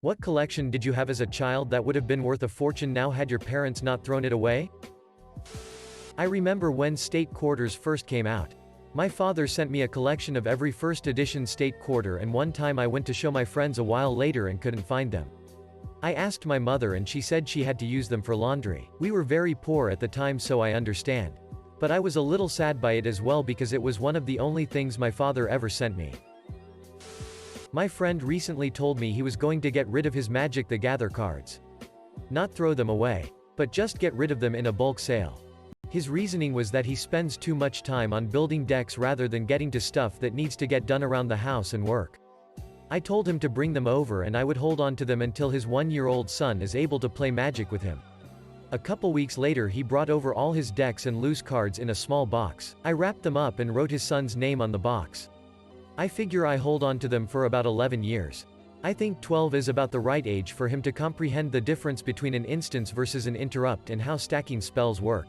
What collection did you have as a child that would have been worth a fortune now had your parents not thrown it away? I remember when State Quarters first came out. My father sent me a collection of every first edition State Quarter, and one time I went to show my friends a while later and couldn't find them. I asked my mother and she said she had to use them for laundry. We were very poor at the time, so I understand. But I was a little sad by it as well because it was one of the only things my father ever sent me. My friend recently told me he was going to get rid of his Magic the Gather cards. Not throw them away, but just get rid of them in a bulk sale. His reasoning was that he spends too much time on building decks rather than getting to stuff that needs to get done around the house and work. I told him to bring them over and I would hold on to them until his 1-year-old son is able to play Magic with him. A couple weeks later he brought over all his decks and loose cards in a small box. I wrapped them up and wrote his son's name on the box. I figure I hold on to them for about 11 years. I think 12 is about the right age for him to comprehend the difference between an instance versus an interrupt and how stacking spells work.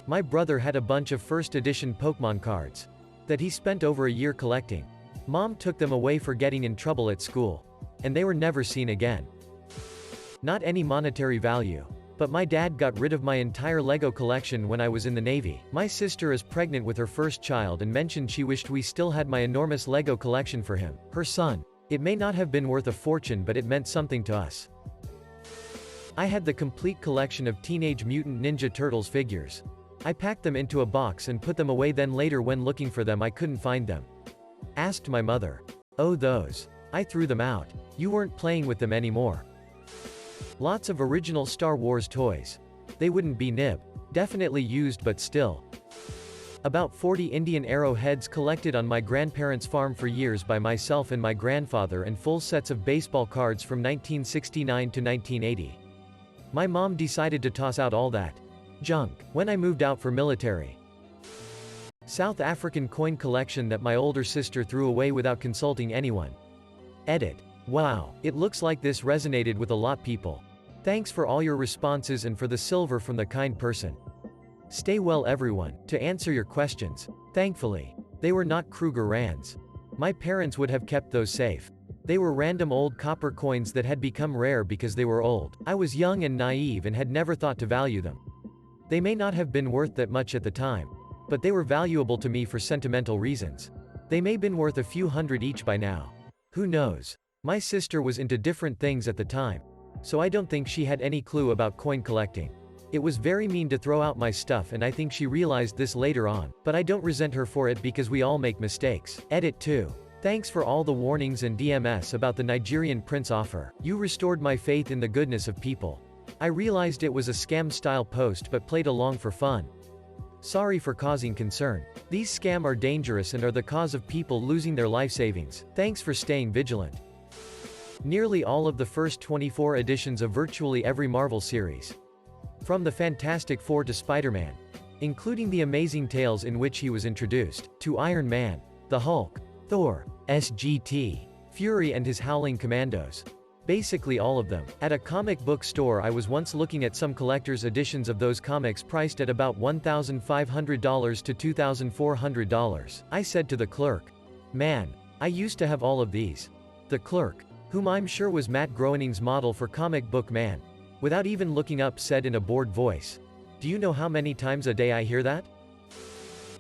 My brother had a bunch of first edition Pokemon cards that he spent over a year collecting. Mom took them away for getting in trouble at school, and they were never seen again. Not any monetary value. But my dad got rid of my entire Lego collection when I was in the Navy. My sister is pregnant with her first child and mentioned she wished we still had my enormous Lego collection for him, her son. It may not have been worth a fortune, but it meant something to us. I had the complete collection of Teenage Mutant Ninja Turtles figures. I packed them into a box and put them away, then later when looking for them I couldn't find them. Asked my mother. Oh, those. I threw them out. You weren't playing with them anymore. Lots of original Star Wars toys. They wouldn't be nib. Definitely used, but still. About 40 Indian arrow heads collected on my grandparents' farm for years by myself and my grandfather, and full sets of baseball cards from 1969 to 1980. My mom decided to toss out all that junk when I moved out for military. South African coin collection that my older sister threw away without consulting anyone. Edit. Wow, it looks like this resonated with a lot people. Thanks for all your responses and for the silver from the kind person. Stay well everyone. To answer your questions, thankfully, they were not Kruger Rands. My parents would have kept those safe. They were random old copper coins that had become rare because they were old. I was young and naive and had never thought to value them. They may not have been worth that much at the time, but they were valuable to me for sentimental reasons. They may have been worth a few hundred each by now. Who knows? My sister was into different things at the time, so I don't think she had any clue about coin collecting. It was very mean to throw out my stuff, and I think she realized this later on, but I don't resent her for it because we all make mistakes. Edit 2. Thanks for all the warnings and DMS about the Nigerian prince offer. You restored my faith in the goodness of people. I realized it was a scam-style post but played along for fun. Sorry for causing concern. These scams are dangerous and are the cause of people losing their life savings. Thanks for staying vigilant. Nearly all of the first 24 editions of virtually every Marvel series. From the Fantastic Four to Spider-Man, including the Amazing Tales in which he was introduced, to Iron Man, the Hulk, Thor, SGT, Fury and his Howling Commandos. Basically all of them. At a comic book store I was once looking at some collector's editions of those comics priced at about $1,500 to $2,400. I said to the clerk, "Man, I used to have all of these." The clerk, whom I'm sure was Matt Groening's model for Comic Book Man, without even looking up said in a bored voice, "Do you know how many times a day I hear that?"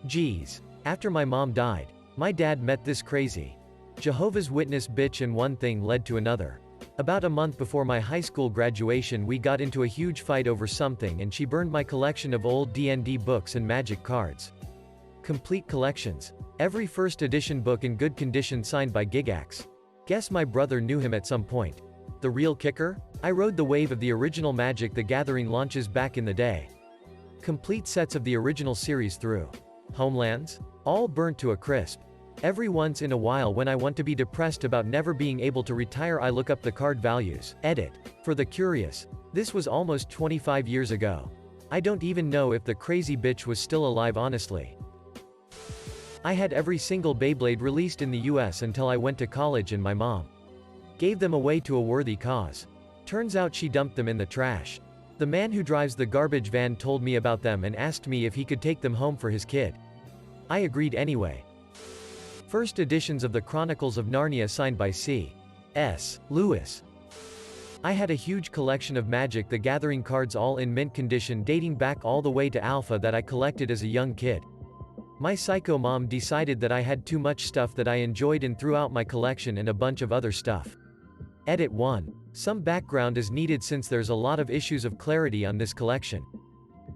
Geez. After my mom died, my dad met this crazy Jehovah's Witness bitch, and one thing led to another. About a month before my high school graduation we got into a huge fight over something and she burned my collection of old D&D books and Magic cards. Complete collections. Every first edition book in good condition signed by Gigax. Guess my brother knew him at some point. The real kicker? I rode the wave of the original Magic the Gathering launches back in the day. Complete sets of the original series through Homelands? All burnt to a crisp. Every once in a while when I want to be depressed about never being able to retire I look up the card values. Edit. For the curious. This was almost 25 years ago. I don't even know if the crazy bitch was still alive honestly. I had every single Beyblade released in the US until I went to college and my mom gave them away to a worthy cause. Turns out she dumped them in the trash. The man who drives the garbage van told me about them and asked me if he could take them home for his kid. I agreed anyway. First editions of the Chronicles of Narnia signed by C.S. Lewis. I had a huge collection of Magic the Gathering cards all in mint condition dating back all the way to Alpha that I collected as a young kid. My psycho mom decided that I had too much stuff that I enjoyed and threw out my collection and a bunch of other stuff. Edit 1. Some background is needed since there's a lot of issues of clarity on this collection.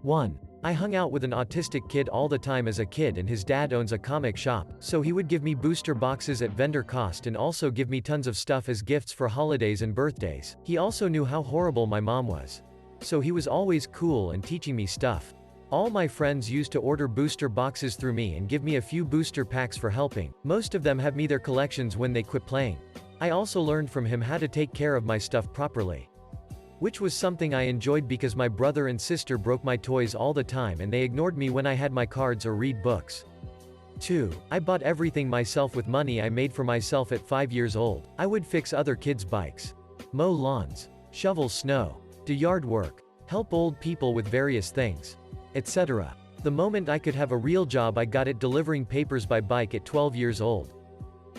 1. I hung out with an autistic kid all the time as a kid and his dad owns a comic shop, so he would give me booster boxes at vendor cost and also give me tons of stuff as gifts for holidays and birthdays. He also knew how horrible my mom was. So he was always cool and teaching me stuff. All my friends used to order booster boxes through me and give me a few booster packs for helping. Most of them have me their collections when they quit playing. I also learned from him how to take care of my stuff properly, which was something I enjoyed because my brother and sister broke my toys all the time and they ignored me when I had my cards or read books. 2. I bought everything myself with money I made for myself at 5 years old. I would fix other kids' bikes, mow lawns, shovel snow, do yard work, help old people with various things, etc. The moment I could have a real job I got it delivering papers by bike at 12 years old.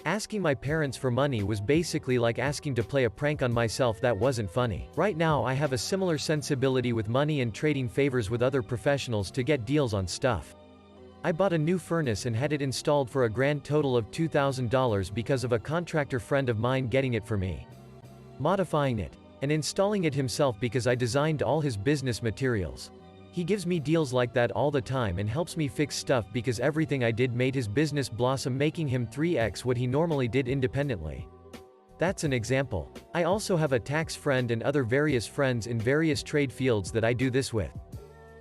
Asking my parents for money was basically like asking to play a prank on myself that wasn't funny. Right now I have a similar sensibility with money and trading favors with other professionals to get deals on stuff. I bought a new furnace and had it installed for a grand total of $2,000 because of a contractor friend of mine getting it for me, modifying it, and installing it himself because I designed all his business materials. He gives me deals like that all the time and helps me fix stuff because everything I did made his business blossom, making him 3x what he normally did independently. That's an example. I also have a tax friend and other various friends in various trade fields that I do this with.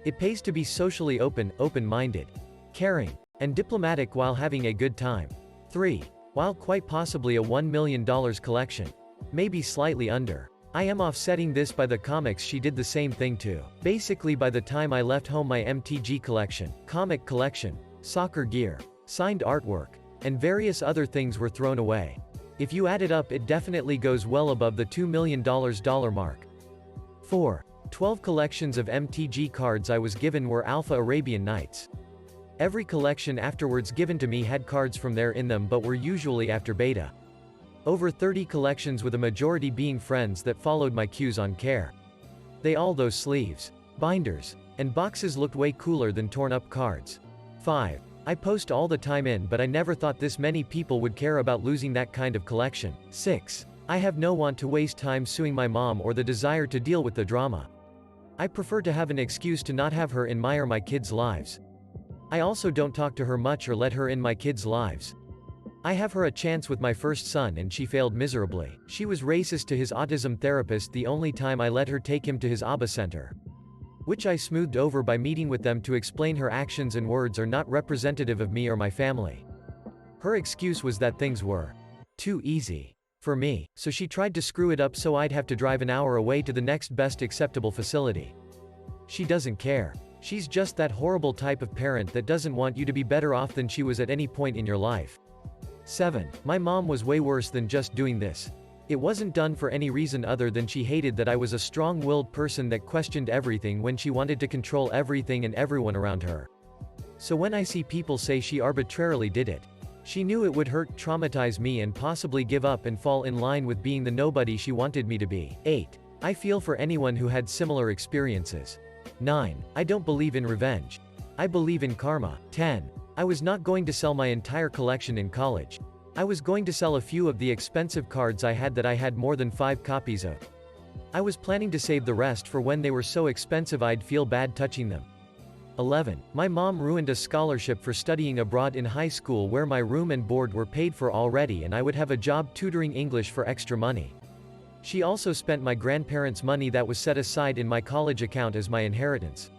It pays to be socially open-minded, caring, and diplomatic while having a good time. 3. While quite possibly a $1 million collection, maybe slightly under. I am offsetting this by the comics she did the same thing to. Basically by the time I left home my MTG collection, comic collection, soccer gear, signed artwork, and various other things were thrown away. If you add it up it definitely goes well above the $2 million mark. 4. 12 collections of MTG cards I was given were Alpha Arabian Nights. Every collection afterwards given to me had cards from there in them but were usually after beta. Over 30 collections with a majority being friends that followed my cues on care. They all those sleeves, binders, and boxes looked way cooler than torn up cards. 5. I post all the time in but I never thought this many people would care about losing that kind of collection. 6. I have no want to waste time suing my mom or the desire to deal with the drama. I prefer to have an excuse to not have her in my or my kids' lives. I also don't talk to her much or let her in my kids' lives. I have her a chance with my first son and she failed miserably. She was racist to his autism therapist the only time I let her take him to his ABA center, which I smoothed over by meeting with them to explain her actions and words are not representative of me or my family. Her excuse was that things were too easy for me, so she tried to screw it up so I'd have to drive an hour away to the next best acceptable facility. She doesn't care. She's just that horrible type of parent that doesn't want you to be better off than she was at any point in your life. 7. My mom was way worse than just doing this. It wasn't done for any reason other than she hated that I was a strong-willed person that questioned everything when she wanted to control everything and everyone around her. So when I see people say she arbitrarily did it, she knew it would hurt, traumatize me and possibly give up and fall in line with being the nobody she wanted me to be. 8. I feel for anyone who had similar experiences. 9. I don't believe in revenge. I believe in karma. 10. I was not going to sell my entire collection in college. I was going to sell a few of the expensive cards I had more than 5 copies of. I was planning to save the rest for when they were so expensive I'd feel bad touching them. 11. My mom ruined a scholarship for studying abroad in high school where my room and board were paid for already and I would have a job tutoring English for extra money. She also spent my grandparents' money that was set aside in my college account as my inheritance.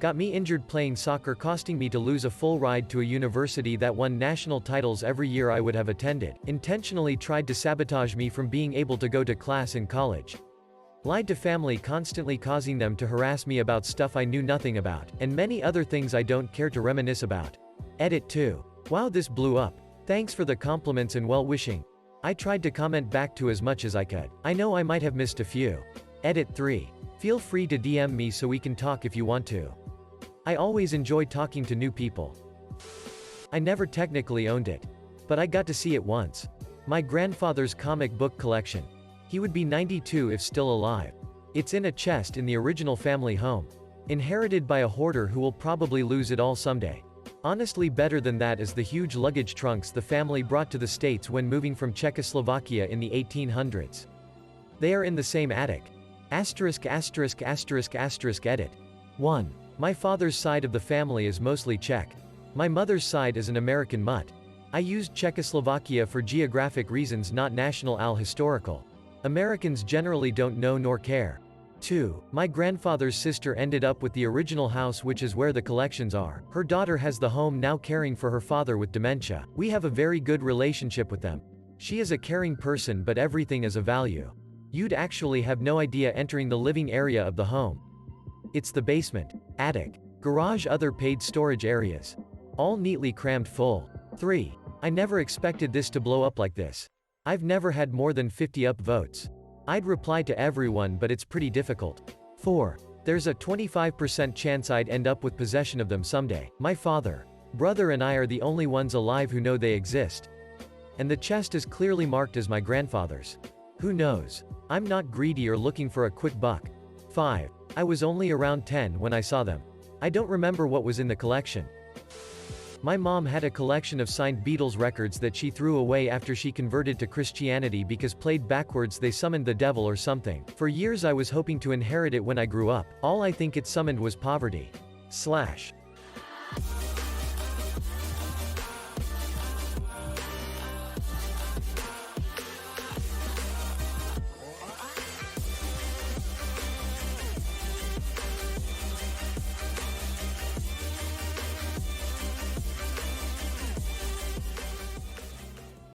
Got me injured playing soccer, costing me to lose a full ride to a university that won national titles every year I would have attended. Intentionally tried to sabotage me from being able to go to class in college. Lied to family, constantly causing them to harass me about stuff I knew nothing about, and many other things I don't care to reminisce about. Edit 2. Wow, this blew up. Thanks for the compliments and well-wishing. I tried to comment back to as much as I could. I know I might have missed a few. Edit 3. Feel free to DM me so we can talk if you want to. I always enjoy talking to new people. I never technically owned it, but I got to see it once. My grandfather's comic book collection. He would be 92 if still alive. It's in a chest in the original family home. Inherited by a hoarder who will probably lose it all someday. Honestly, better than that is the huge luggage trunks the family brought to the States when moving from Czechoslovakia in the 1800s. They are in the same attic. Edit. 1. My father's side of the family is mostly Czech. My mother's side is an American mutt. I used Czechoslovakia for geographic reasons, not national historical. Americans generally don't know nor care. 2. My grandfather's sister ended up with the original house, which is where the collections are. Her daughter has the home now, caring for her father with dementia. We have a very good relationship with them. She is a caring person, but everything is a value. You'd actually have no idea entering the living area of the home. It's the basement, attic, garage, other paid storage areas. All neatly crammed full. 3. I never expected this to blow up like this. I've never had more than 50 upvotes. I'd reply to everyone, but it's pretty difficult. 4. There's a 25% chance I'd end up with possession of them someday. My father, brother and I are the only ones alive who know they exist. And the chest is clearly marked as my grandfather's. Who knows? I'm not greedy or looking for a quick buck. 5. I was only around 10 when I saw them. I don't remember what was in the collection. My mom had a collection of signed Beatles records that she threw away after she converted to Christianity because played backwards they summoned the devil or something. For years I was hoping to inherit it when I grew up. All I think it summoned was poverty. /